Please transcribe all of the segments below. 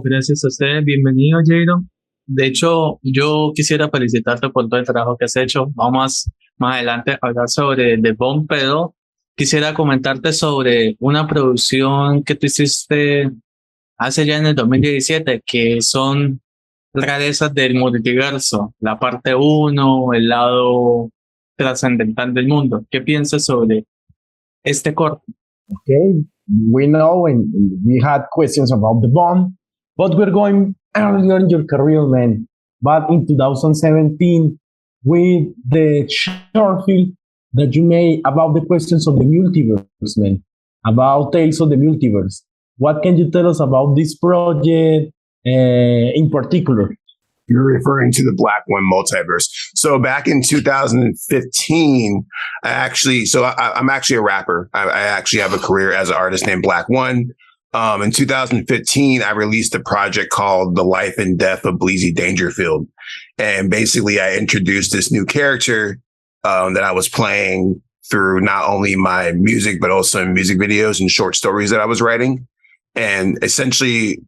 Gracias a ustedes, bienvenido Jaron. De hecho, yo quisiera felicitarte por todo el trabajo que has hecho. Vamos más adelante a hablar sobre The Bomb, pero quisiera comentarte sobre una producción que tú hiciste hace ya en el 2017, que son rarezas del multiverso, la parte uno, el lado trascendental del mundo. ¿Qué piensas sobre este corto? Okay, we know and we had questions about the bond, but we're going earlier in your career, man. But in 2017, with the short film that you made about the questions of the multiverse, man, about Tales of the Multiverse. What can you tell us about this project in particular? You're referring to the Black One multiverse. So back in 2015, I'm actually a rapper. I actually have a career as an artist named Black One. In 2015, I released a project called The Life and Death of Bleezy Dangerfield. And basically I introduced this new character that I was playing through not only my music, but also in music videos and short stories that I was writing. And essentially,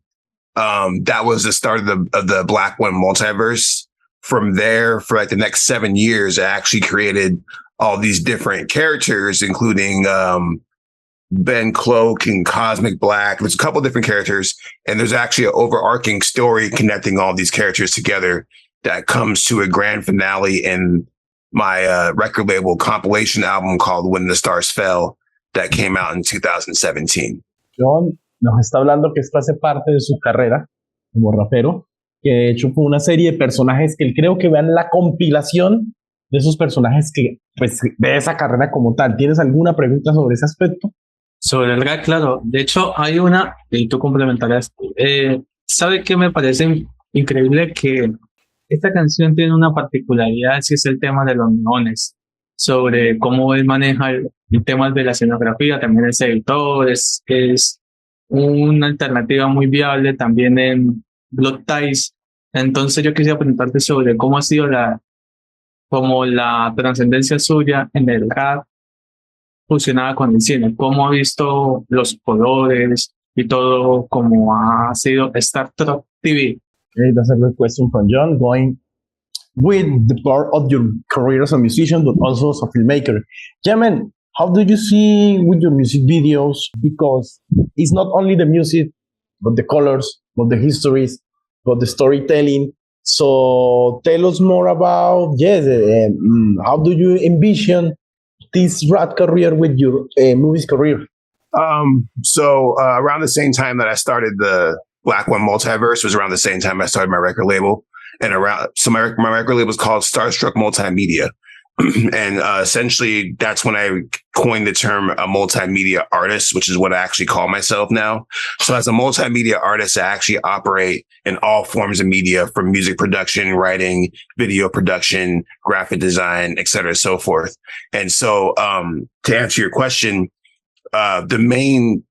that was the start of the Black One multiverse. From there, for like the next 7 years, I actually created all these different characters, including Ben Cloak and Cosmic Black. There's a couple different characters, and there's actually an overarching story connecting all these characters together that comes to a grand finale in my record label compilation album called When the Stars Fell that came out in 2017. Jhon nos está hablando que esto hace parte de su carrera como rapero, que de hecho fue una serie de personajes que él creo que vean la compilación de esos personajes que, pues, de esa carrera como tal. ¿Tienes alguna pregunta sobre ese aspecto? Sobre el rap, claro. De hecho, hay una, y tú complementarás. ¿Sabe qué me parece increíble? Que esta canción tiene una particularidad, si es el tema de los neones, sobre cómo él maneja el tema de la escenografía, también es editor, es una alternativa muy viable también en Blood Ties. Entonces yo quisiera preguntarte sobre cómo ha sido la trascendencia suya en el rap fusionada con el cine, cómo ha visto los colores y todo, cómo ha sido Star Trek TV. Okay, that's a great question from Jhon, going with the part of your career as a musician, but also as a filmmaker. Yeah, man, how do you see with your music videos? Because it's not only the music, but the colors, but the histories, but the storytelling. So tell us more about, how do you envision this rap career with your movies career? So around the same time that I started the Black One multiverse was around the same time I started my record label. And my record label was called Starstruck Multimedia. And essentially, that's when I coined the term a multimedia artist, which is what I actually call myself now. So as a multimedia artist, I actually operate in all forms of media, from music production, writing, video production, graphic design, et cetera, so forth. And so to answer your question, the main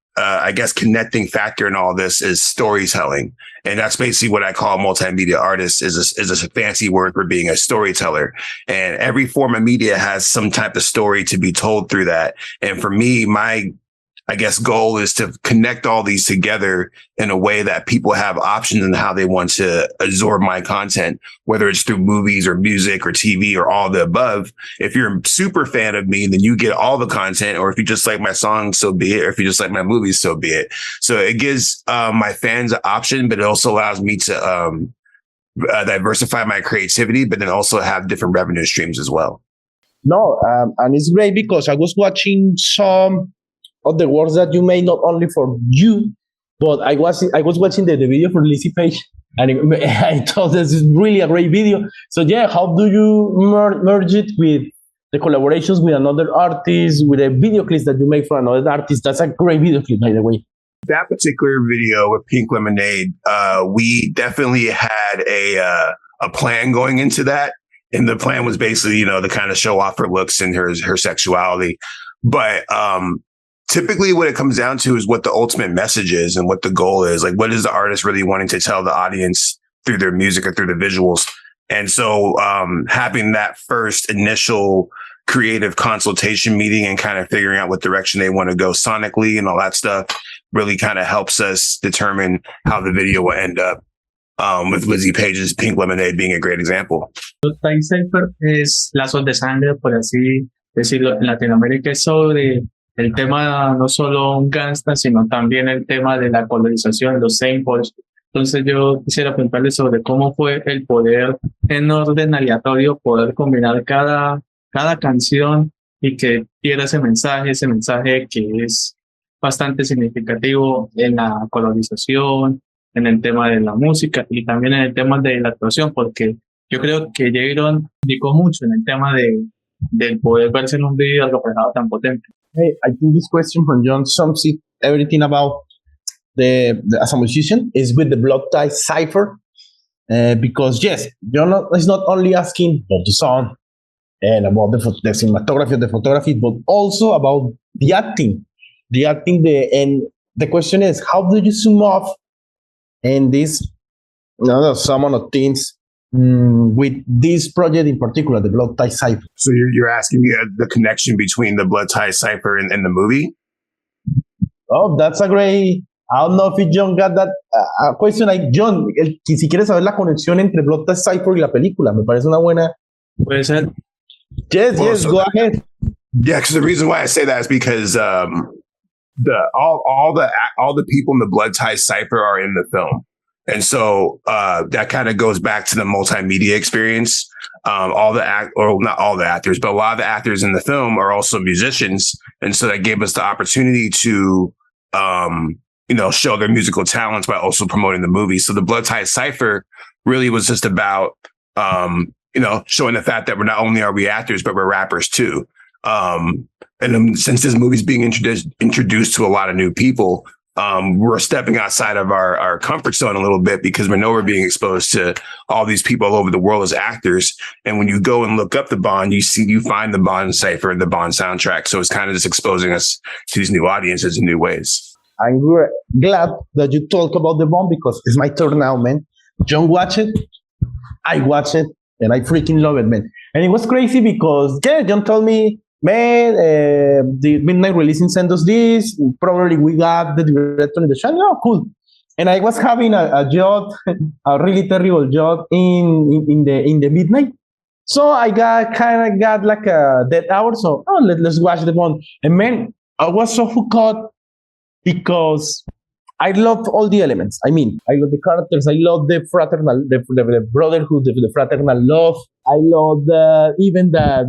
connecting factor in all this is storytelling. And that's basically what I call a multimedia artist, is a fancy word for being a storyteller. And every form of media has some type of story to be told through that. And for me, my goal is to connect all these together in a way that people have options in how they want to absorb my content, whether it's through movies or music or TV or all the above. If you're a super fan of me, then you get all the content, or if you just like my songs, so be it. Or if you just like my movies, so be it. So it gives my fans an option, but it also allows me to diversify my creativity, but then also have different revenue streams as well. No, and it's great because I was watching some of the works that you made, not only for you, but I was watching the video for Lizzie Page, and I thought this is really a great video. So yeah, how do you merge it with the collaborations with another artist, with a video clip that you make for another artist? That's a great video clip, by the way. That particular video with Pink Lemonade, we definitely had a plan going into that. And the plan was basically, to kind of show off her looks and her sexuality. But typically what it comes down to is what the ultimate message is and what the goal is. Like, what is the artist really wanting to tell the audience through their music or through the visuals? And so having that first initial creative consultation meeting and kind of figuring out what direction they want to go sonically and all that stuff really kind of helps us determine how the video will end up. With Lizzie Page's Pink Lemonade being a great example. Time Cipher es lazos de sangre, por así decirlo, en Latinoamérica es sobre el tema no solo un gangsta, sino también el tema de la colonización, los samples. Entonces yo quisiera preguntarle sobre cómo fue el poder en orden aleatorio, poder combinar cada canción y que diera ese mensaje que es bastante significativo en la colonización, en el tema de la música y también en el tema de la actuación, porque yo creo que Jaron indicó mucho en el tema del poder verse en un video reflejado tan potente. Hey, I think this question from Jhon sums it everything about the as a musician is with the Blood Tie Cipher, because yes, Jhon is not only asking about the song and about the cinematography, the photography, but also about the acting, and the question is, how do you sum up and this some of things with this project in particular, the Blood Tie Cipher? So you're asking me the connection between the Blood Tie Cipher and the movie? Oh, that's a great. I don't know if Jhon got that question. Like Jhon, si quieres saber la conexión entre Blood Tie Cipher y la película, me parece una buena. Puede ser. Yes, go ahead. Yeah, because the reason why I say that is because all the people in the Blood Tie Cipher are in the film. And so that kind of goes back to the multimedia experience. Not all the actors, but a lot of the actors in the film are also musicians. And so that gave us the opportunity to, show their musical talents by also promoting the movie. So the Blood Tie Cipher really was just about, showing the fact that not only are we actors, but we're rappers too. And since this movie's being introduced to a lot of new people, we're stepping outside of our comfort zone a little bit because we know we're being exposed to all these people all over the world as actors. And when you go and look up the Bond, you find the Bond Cipher and the Bond soundtrack. So it's kind of just exposing us to these new audiences in new ways. I'm glad that you talk about the Bond because it's my turn now, man. Jhon watched it, I watched it, and I freaking love it, man. And it was crazy because, Jhon told me, man, the midnight releasing sent us this. Probably we got the director in the channel. Oh, cool. And I was having a job, a really terrible job in the midnight. So I got like a dead hour. So let's watch the Bond. And man, I was so hooked because I loved all the elements. I mean, I love the characters. I love the fraternal, the brotherhood, the fraternal love. I love even the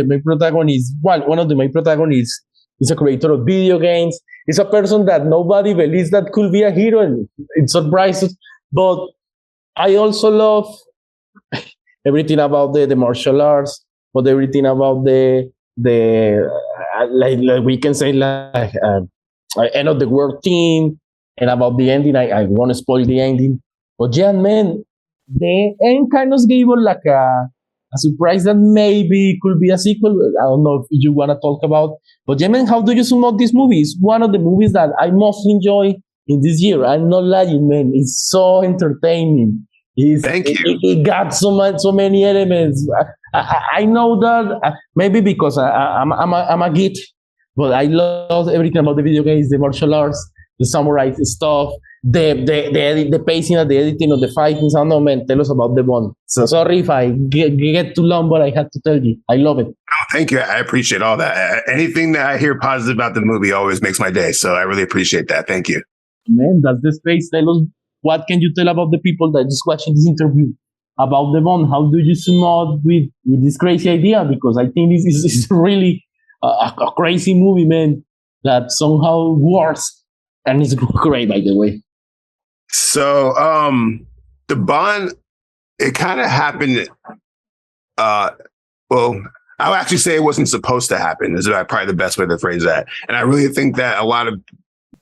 main protagonist. One of the main protagonists is a creator of video games. He's a person that nobody believes that could be a hero, and it surprises. But I also love everything about the martial arts, but everything about the like we can say like end of the world theme. And about the ending, I won't spoil the ending. But yeah, man, the end kind of gave us like a surprise that maybe it could be a sequel. I don't know if you want to talk about. But yeah, man, how do you sum up this movie? It's one of the movies that I most enjoy in this year. I'm not lying, man. It's so entertaining. Thank you. It got so many elements. I know that maybe because I'm a geek, but I love everything about the video games, the martial arts, the samurai stuff, the pacing of the editing of the fighting. I don't know, man. Tell us about the Bond. So sorry if I get too long, but I had to tell you. I love it. Oh, thank you. I appreciate all that. Anything that I hear positive about the movie always makes my day. So I really appreciate that. Thank you. Man, that's the space. Tell us, what can you tell about the people that are just watching this interview about the Bond? How do you sum up with this crazy idea? Because I think this is really a crazy movie, man, that somehow works. And it's great, by the way. So the Bond, it kind of happened. Well, I'll actually say it wasn't supposed to happen. Is probably the best way to phrase that. And I really think that a lot of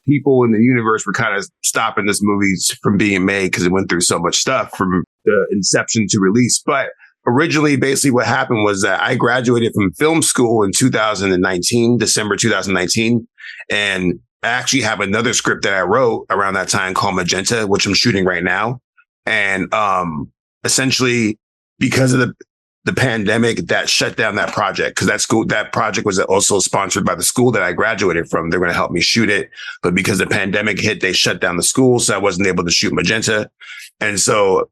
people in the universe were kind of stopping this movie from being made because it went through so much stuff from the inception to release. But originally, basically what happened was that I graduated from film school in 2019, December 2019. And I actually have another script that I wrote around that time called Magenta, which I'm shooting right now. And essentially, because of the pandemic that shut down that project, because that project was also sponsored by the school that I graduated from. They're going to help me shoot it, but because the pandemic hit, they shut down the school, so I wasn't able to shoot Magenta. And so,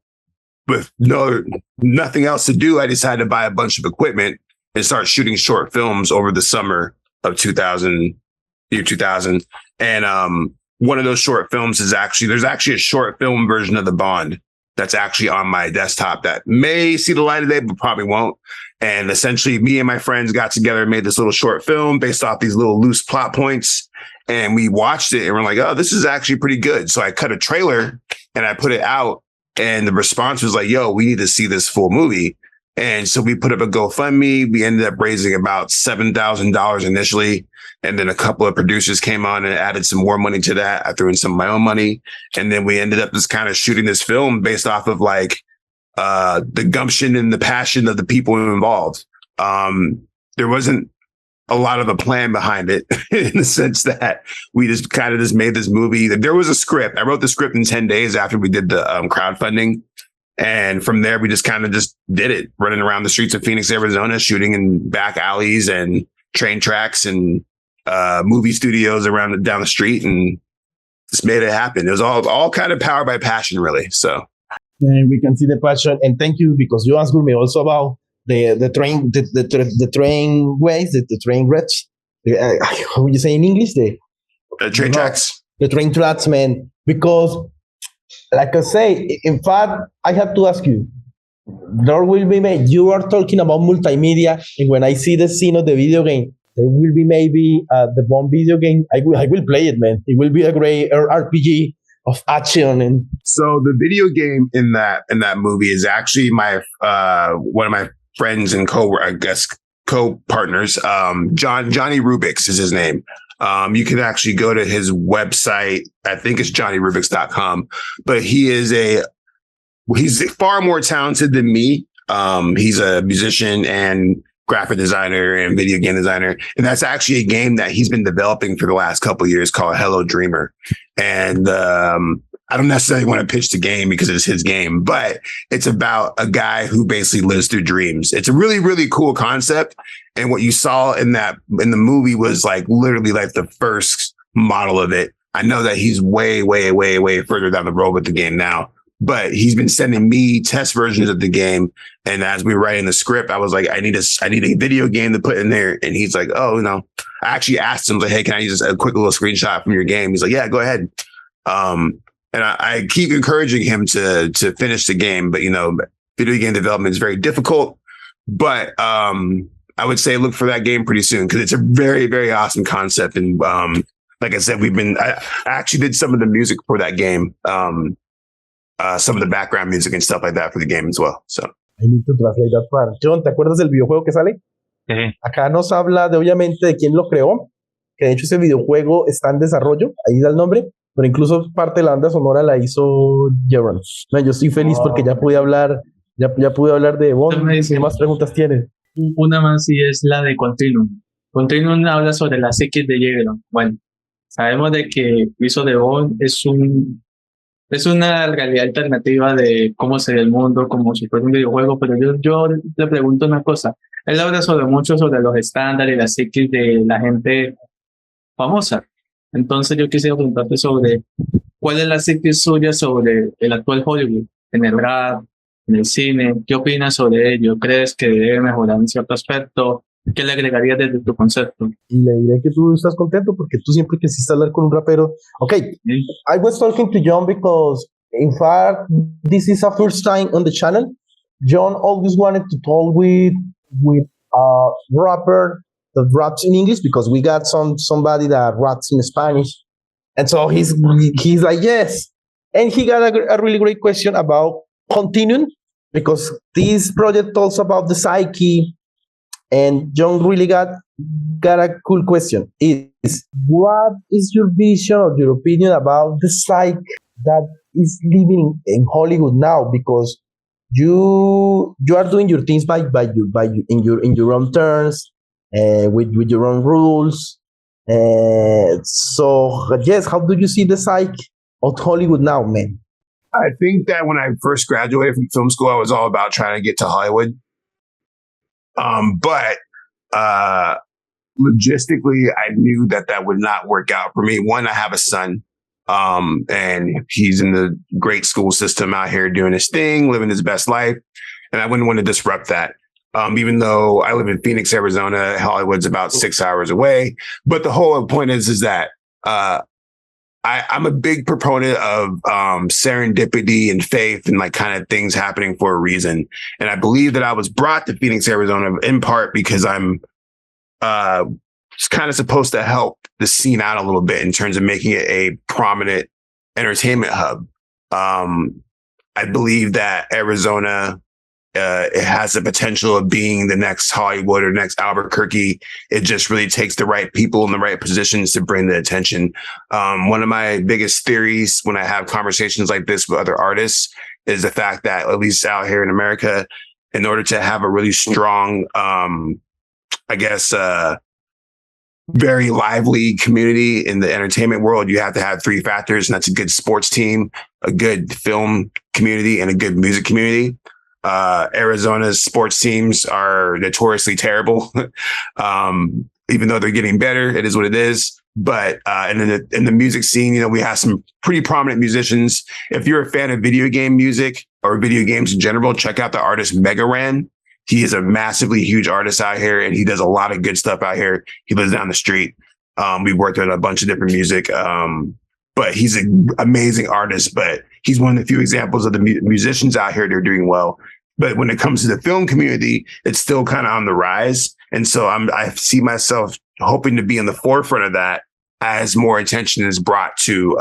with nothing else to do, I decided to buy a bunch of equipment and start shooting short films over the summer of 2000. And one of those short films is there's actually a short film version of The Bond that's actually on my desktop that may see the light of day, but probably won't. And essentially, me and my friends got together and made this little short film based off these little loose plot points. And we watched it and we're like, oh, this is actually pretty good. So I cut a trailer and I put it out. And the response was like, yo, we need to see this full movie. And so we put up a GoFundMe. We ended up raising about $7,000 initially. And then a couple of producers came on and added some more money to that. I threw in some of my own money. And then we ended up just kind of shooting this film based off of like the gumption and the passion of the people involved. There wasn't a lot of a plan behind it in the sense that we just kind of just made this movie. There was a script. I wrote the script in 10 days after we did the crowdfunding. And from there, we just kind of just did it, running around the streets of Phoenix, Arizona, shooting in back alleys and train tracks and movie studios down the street, and just made it happen. It was all kind of powered by passion, really. So and we can see the passion, and thank you, because you asked me also about the train ways, the train routes. How would you say in English? The train tracks. The train tracks, man. Because, like I say, in fact, I have to ask you. There will be you are talking about multimedia, and when I see the scene of the video game, there will be maybe the one video game. I will play it, man. It will be a great RPG of action. And so the video game in that movie is actually my one of my friends and co-partners. Johnny Rubix is his name. You can actually go to his website. I think it's johnnyrubix.com, but he's far more talented than me. He's a musician and graphic designer and video game designer. And that's actually a game that he's been developing for the last couple of years called Hello Dreamer. And I don't necessarily want to pitch the game because it's his game, but it's about a guy who basically lives through dreams. It's a really, really cool concept. And what you saw in the movie was like literally like the first model of it. I know that he's way, way, way, way further down the road with the game now, but he's been sending me test versions of the game. And as we were writing the script, I was like, I need a video game to put in there. And he's like, oh, I actually asked him, like, hey, can I use a quick little screenshot from your game? He's like, yeah, go ahead. And I keep encouraging him to finish the game, but video game development is very difficult. But I would say look for that game pretty soon because it's a very, very awesome concept. And like I said, I actually did some of the music for that game, some of the background music and stuff like that for the game as well. So I need to translate that part. Jhon, ¿te acuerdas del videojuego que sale? Acá nos habla obviamente de quién lo creó, que de hecho ese videojuego está en desarrollo, ahí da el nombre. Pero incluso parte de la banda sonora la hizo Jaron. No, yo estoy feliz porque ya pude hablar de Bond. ¿Qué más preguntas tienes? Una más y es la de Continuum. Continuum habla sobre la psiquis de Jaron. Bueno, sabemos de que hizo de Bond es una realidad alternativa de cómo sería el mundo, como si fuera un videojuego, pero yo le pregunto una cosa. Él habla mucho sobre los estándares y la psiquis de la gente famosa. Entonces yo quisiera preguntarte sobre cuál es la psiquis suya sobre el actual Hollywood, en el rap, en el cine. ¿Qué opinas sobre ello? ¿Crees que debe mejorar en cierto aspecto? ¿Qué le agregarías desde tu concepto? Y le diré que tú estás contento porque tú siempre quisiste hablar con un rapero. Okay, I was talking to Jhon because in fact this is our first time on the channel. Jhon always wanted to talk with a rapper that raps in English because we got somebody that raps in Spanish, and so he's like yes, and he got a really great question about Continuum because this project talks about the psyche, and Jhon really got a cool question. Is what is your vision or your opinion about the psyche that is living in Hollywood now? Because you are doing your things by in your own terms. With your own rules. So, yes, how do you see the psyche of Hollywood now, man? I think that when I first graduated from film school, I was all about trying to get to Hollywood. But logistically, I knew that would not work out for me. One, I have a son, and he's in the great school system out here doing his thing, living his best life. And I wouldn't want to disrupt that. Even though I live in Phoenix, Arizona, Hollywood's about 6 hours away. But the whole point is that, I'm a big proponent of serendipity and faith and like kind of things happening for a reason. And I believe that I was brought to Phoenix, Arizona in part because I'm kind of supposed to help the scene out a little bit in terms of making it a prominent entertainment hub. I believe that Arizona, it has the potential of being the next Hollywood or next Albuquerque. It just really takes the right people in the right positions to bring the attention. One of my biggest theories when I have conversations like this with other artists is the fact that, at least out here in America, in order to have a really strong, very lively community in the entertainment world, you have to have three factors, and that's a good sports team, a good film community, and a good music community. Arizona's sports teams are notoriously terrible. Even though they're getting better, it is what it is. But in the music scene, we have some pretty prominent musicians. If you're a fan of video game music or video games in general, check out the artist Megaran. He is a massively huge artist out here, and he does a lot of good stuff out here. He lives down the street. We've worked on a bunch of different music. But he's an amazing artist, but he's one of the few examples of the musicians out here that are doing well. But when it comes to the film community, it's still kind of on the rise. And so I see myself hoping to be in the forefront of that as more attention is brought to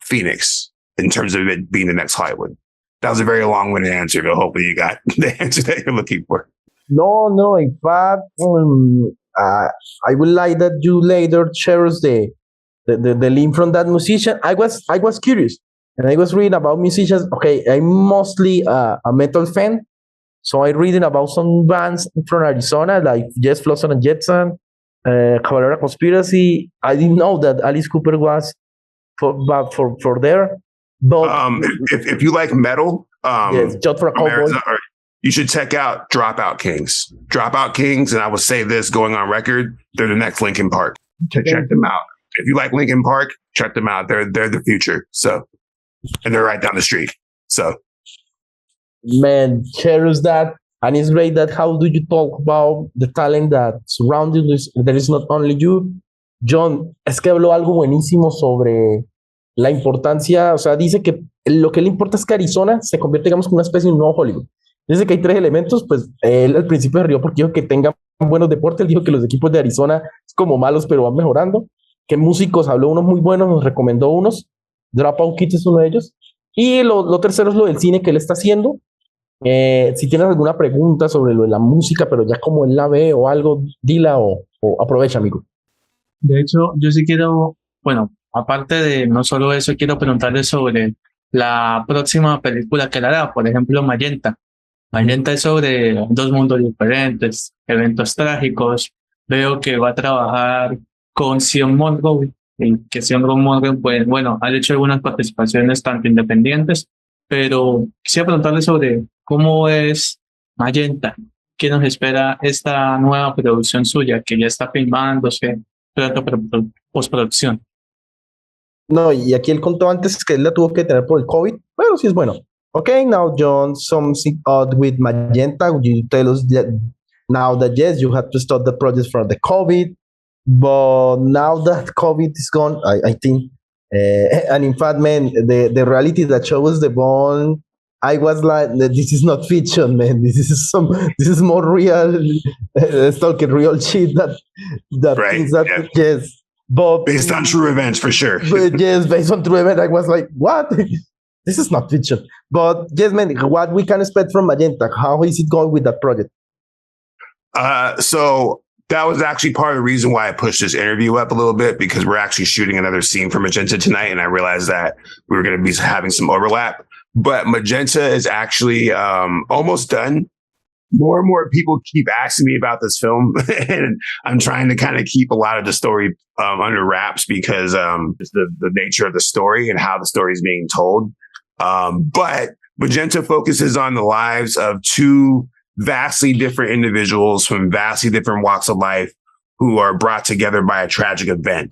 Phoenix in terms of it being the next Hollywood. That was a very long-winded answer, but hopefully you got the answer that you're looking for. No. In fact, I would like that you later share us the link from that musician. I was curious, and I was reading about musicians. Okay, I'm mostly a metal fan, so I reading about some bands from Arizona like Jess Flosson and Jetson, Cavalera Conspiracy. I didn't know that Alice Cooper was for there. But if you like metal, yes, just for a cowboy. You should check out Dropout Kings. Dropout Kings, and I will say this going on record, they're the next Linkin Park. Check them out. If you like Linkin Park, check them out. They're the future. So, and they're right down the street. So, man, cheers that. And it's great that how do you talk about the talent that surrounds you? There is not only you. Jhon, es que habló algo buenísimo sobre la importancia, o sea, dice que lo que le importa es que Arizona se convierte, digamos, en una especie de un nuevo Hollywood. Dice que hay tres elementos, pues él al principio se rió porque dijo que tengan buenos deportes, él dijo que los equipos de Arizona es como malos, pero van mejorando, que músicos, habló unos muy buenos, nos recomendó unos, Dropout Kids es uno de ellos, y lo tercero es lo del cine que él está haciendo. Si tienes alguna pregunta sobre lo de la música, pero ya como él la ve o algo, dila o aprovecha, amigo. De hecho, yo sí quiero, bueno, aparte de no solo eso, quiero preguntarle sobre la próxima película que él hará, por ejemplo, Magenta. Magenta es sobre dos mundos diferentes, eventos trágicos. Veo que va a trabajar con Sion Monroe, que Sion Monroe, pues, bueno, ha hecho algunas participaciones tanto independientes, pero quisiera preguntarle sobre cómo es Magenta, qué nos espera esta nueva producción suya, que ya está filmándose, pronto postproducción. No, y aquí él contó antes que él la tuvo que tener por el COVID, pero sí es bueno. Okay, now Jhon, something odd with Magenta. Would you tell us that now that yes, you had to stop the project for the COVID, but now that COVID is gone, I think, and in fact, man, the reality that shows the bone, I was like, this is not fiction, man. This is more real, talking real shit that right, things that yeah. Yes. But based on true events, for sure. But yes, based on true events, I was like, what? This is not fiction. But yes, man, what we can expect from Magenta? How is it going with that project? So that was actually part of the reason why I pushed this interview up a little bit, because we're actually shooting another scene for Magenta tonight. And I realized that we were going to be having some overlap. But Magenta is actually almost done. More and more people keep asking me about this film, and I'm trying to kind of keep a lot of the story under wraps because it's the nature of the story and how the story is being told. But Magenta focuses on the lives of two vastly different individuals from vastly different walks of life who are brought together by a tragic event.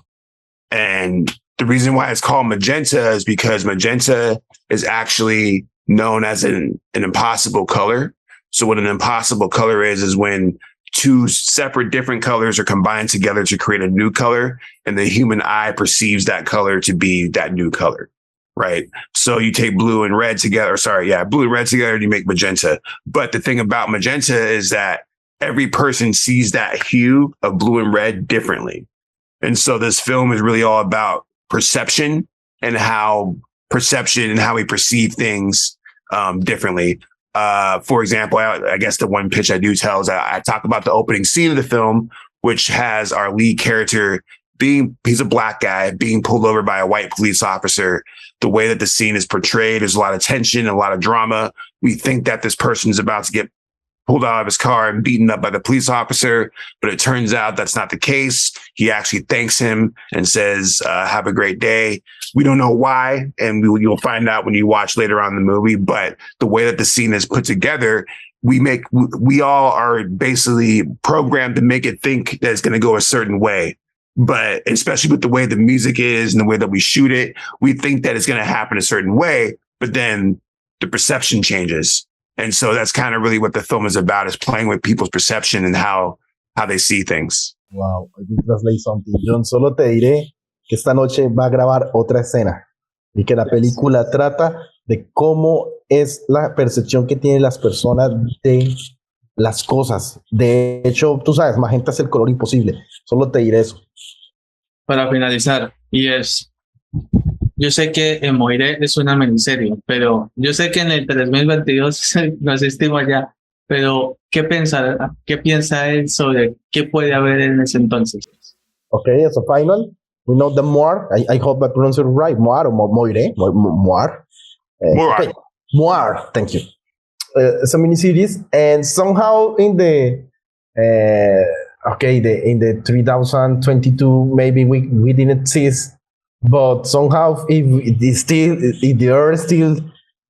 And the reason why it's called Magenta is because magenta is actually known as an impossible color. So what an impossible color is when two separate different colors are combined together to create a new color, and the human eye perceives that color to be that new color, right? So you take blue and red together, blue and red together, and you make magenta. But the thing about magenta is that every person sees that hue of blue and red differently. And so this film is really all about perception and how we perceive things differently. For example, I guess the one pitch I do tell is I talk about the opening scene of the film, which has our lead character he's a black guy being pulled over by a white police officer. The way that the scene is portrayed, there's a lot of tension, a lot of drama. We think that this person is about to get pulled out of his car and beaten up by the police officer, but it turns out that's not the case. He actually thanks him and says, have a great day. We don't know why, and you'll find out when you watch later on in the movie, but the way that the scene is put together, we all are basically programmed to make it think that it's going to go a certain way. But especially with the way the music is and the way that we shoot it, we think that it's going to happen a certain way, but then the perception changes. And so that's kind of really what the film is about, is playing with people's perception and how they see things. Wow, I will translate something. Jhon, solo te diré que esta noche va a grabar otra escena y que la película trata de cómo es la percepción que tienen las personas de las cosas. De hecho, tú sabes, magenta es el color imposible. Solo te diré eso. Para finalizar, yo sé que Moiré es una miniserie, pero yo sé que en el 2022 no asistimos allá, pero ¿qué piensa él sobre qué puede haber en ese entonces? Okay, as a final, we know the Moir. I hope I pronounce it right. Moir or Moiré? Moir. Moir. Okay. Moir, thank you. It's a miniseries, and somehow in the in the 2022, maybe we didn't see it. But somehow, if the Earth is still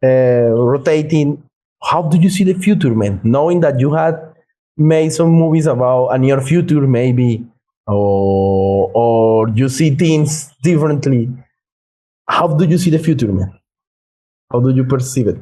rotating, how do you see the future, man? Knowing that you had made some movies about a near future, maybe, or you see things differently. How do you see the future, man? How do you perceive it?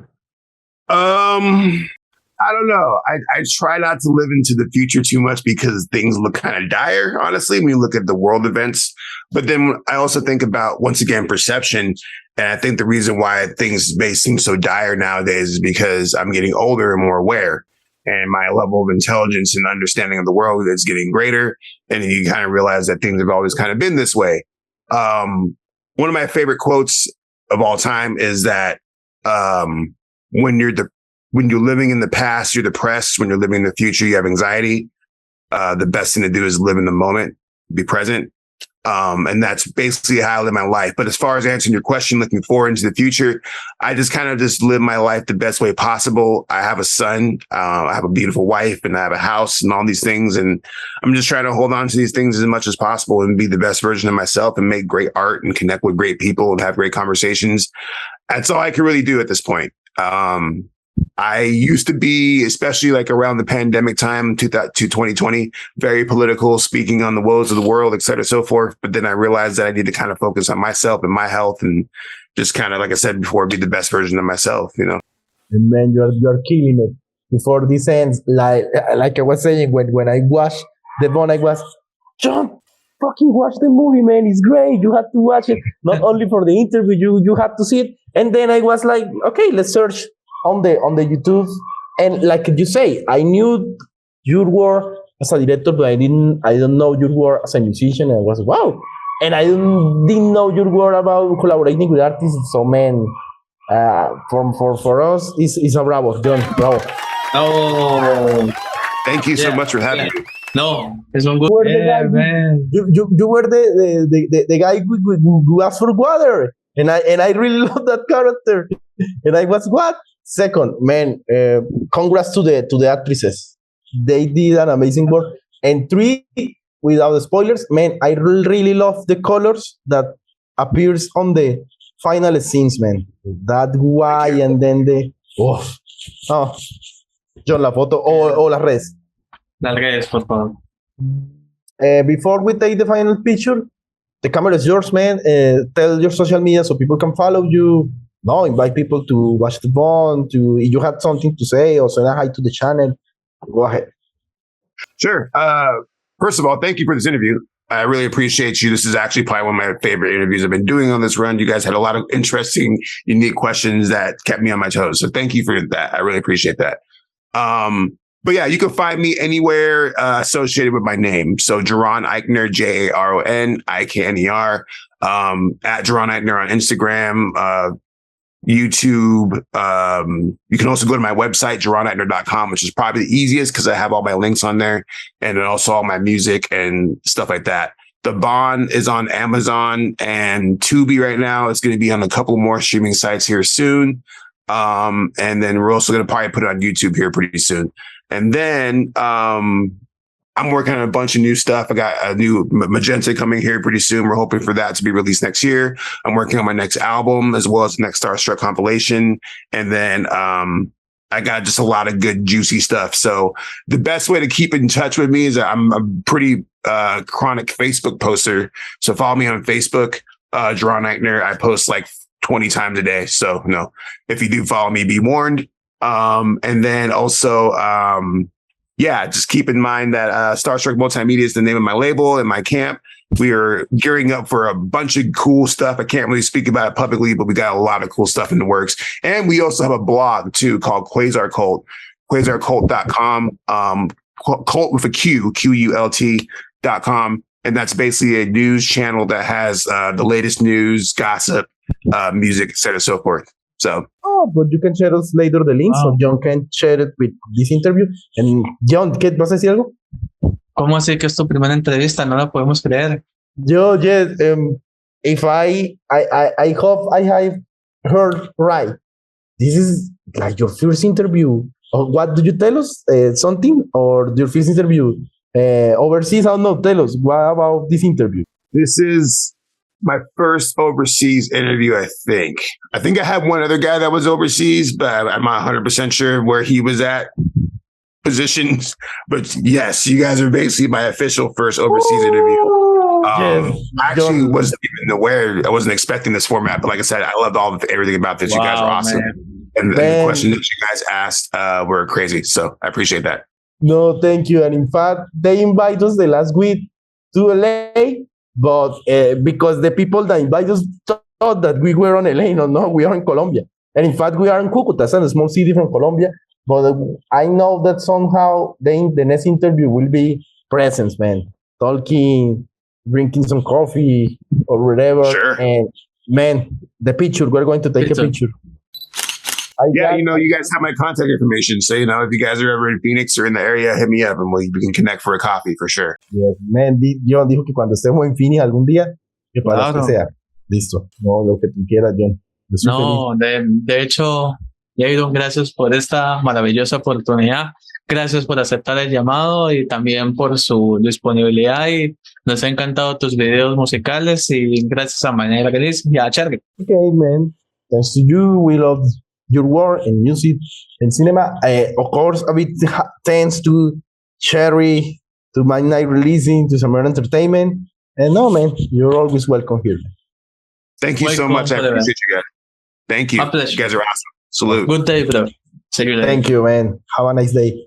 I don't know. I try not to live into the future too much because things look kind of dire, honestly, when you look at the world events. But then I also think about, once again, perception. And I think the reason why things may seem so dire nowadays is because I'm getting older and more aware. And my level of intelligence and understanding of the world is getting greater. And you kind of realize that things have always kind of been this way. One of my favorite quotes of all time is that when you're living in the past, you're depressed. When you're living in the future, you have anxiety. The best thing to do is live in the moment, be present. And that's basically how I live my life. But as far as answering your question, looking forward into the future, I just kind of just live my life the best way possible. I have a son, I have a beautiful wife, and I have a house and all these things. And I'm just trying to hold on to these things as much as possible and be the best version of myself and make great art and connect with great people and have great conversations. That's all I can really do at this point. I used to be, especially like around the pandemic time, to 2020, very political, speaking on the woes of the world, et cetera, so forth. But then I realized that I need to kind of focus on myself and my health and just kind of, like I said before, be the best version of myself, you know? And man, you're killing it. Before this ends, like I was saying, when I watched the one, I was, Jhon, fucking watch the movie, man. It's great. You have to watch it. Not only for the interview, you have to see it. And then I was like, okay, let's search on the YouTube, and like you say, I knew your work as a director, but I don't know your work as a musician. And I was wow, and I didn't know your work about collaborating with artists. So man, for us, it's a bravo, Jhon, bravo. Oh, thank you so much for having me. No, it's un good. Man. You were the guy who asked for water, and I really love that character. And I was what? Second, man, congrats to the actresses. They did an amazing work. And three, without the spoilers, man, I really love the colors that appears on the final scenes, man. That guy and then the Jhon, la foto o las redes. Las redes, por favor. Before we take the final picture, the camera is yours, man. Tell your social media so people can follow you. No, invite people to watch the bond. If you have something to say or say hi to the channel, go ahead. Sure. First of all, thank you for this interview. I really appreciate you. This is actually probably one of my favorite interviews I've been doing on this run. You guys had a lot of interesting, unique questions that kept me on my toes. So thank you for that. I really appreciate that. But yeah, you can find me anywhere associated with my name. So Jaron Ikner, Jaron Ikner, at Jaron Ikner on Instagram, YouTube. You can also go to my website, JaronIkner.com, which is probably the easiest because I have all my links on there and then also all my music and stuff like that. The Bond is on Amazon and Tubi right now. It's going to be on a couple more streaming sites here soon. And then we're also going to probably put it on YouTube here pretty soon. And then I'm working on a bunch of new stuff. I got a new Magenta coming here pretty soon. We're hoping for that to be released next year. I'm working on my next album as well as the next Starstruck compilation. And then I got just a lot of good, juicy stuff. So the best way to keep in touch with me is I'm a pretty chronic Facebook poster. So follow me on Facebook, Jaron Ikner. I post like 20 times a day. So, if you do follow me, be warned. And then also, just keep in mind that Starstruck Multimedia is the name of my label and my camp. We are gearing up for a bunch of cool stuff. I can't really speak about it publicly, but we got a lot of cool stuff in the works. And we also have a blog too called Quasar Cult, quasarcult.com, cult with a Q, QULT.com. And that's basically a news channel that has the latest news, gossip, music, et cetera, so forth. So, but you can share us later the link so Jhon can share it with this interview. And Jhon, ¿qué vas a decir algo? ¿Cómo así que es tu primera entrevista? No la podemos creer. Yes. If I hope I have heard right. This is like your first interview. Or what do you tell us? Something or your first interview overseas? I don't know. Tell us what about this interview. This is my first overseas interview, I think. I had one other guy that was overseas, but I'm not 100% sure where he was at positions. But yes, you guys are basically my official first overseas interview. I actually wasn't even aware. I wasn't expecting this format, but like I said, I loved everything about this. Wow, you guys are awesome. Man. And the questions that you guys asked were crazy. So I appreciate that. No, thank you. And in fact, they invited us the last week to LA. But because the people that invited us thought that we were on LA, no, we are in Colombia. And in fact, we are in Cúcuta, a small city from Colombia. But I know that somehow the next interview will be presence, man. Talking, drinking some coffee or whatever. Sure. And man, the picture, we're going to take a picture. You guys have my contact information. So, if you guys are ever in Phoenix or in the area, hit me up and we can connect for a coffee for sure. Yes, man. Jhon dijo que cuando estemos en Phoenix algún día, que para lo que sea. Listo. No, lo que tú quieras, Jhon. No, de hecho, Jaron, gracias por esta maravillosa oportunidad. Gracias por aceptar el llamado y también por su disponibilidad. Y nos ha encantado tus videos musicales y gracias a Manera Gris y a Charlie. Okay, man. Thanks to you. We love your work and music and cinema. Of course, a bit thanks to Sherry, to My Night Releasing, to Summer Entertainment. And no, man, you're always welcome here. Thank you so much. I appreciate you guys. Thank you. My pleasure. You guys are awesome. Salute. Good day, bro. See you later. Thank you, man. Have a nice day.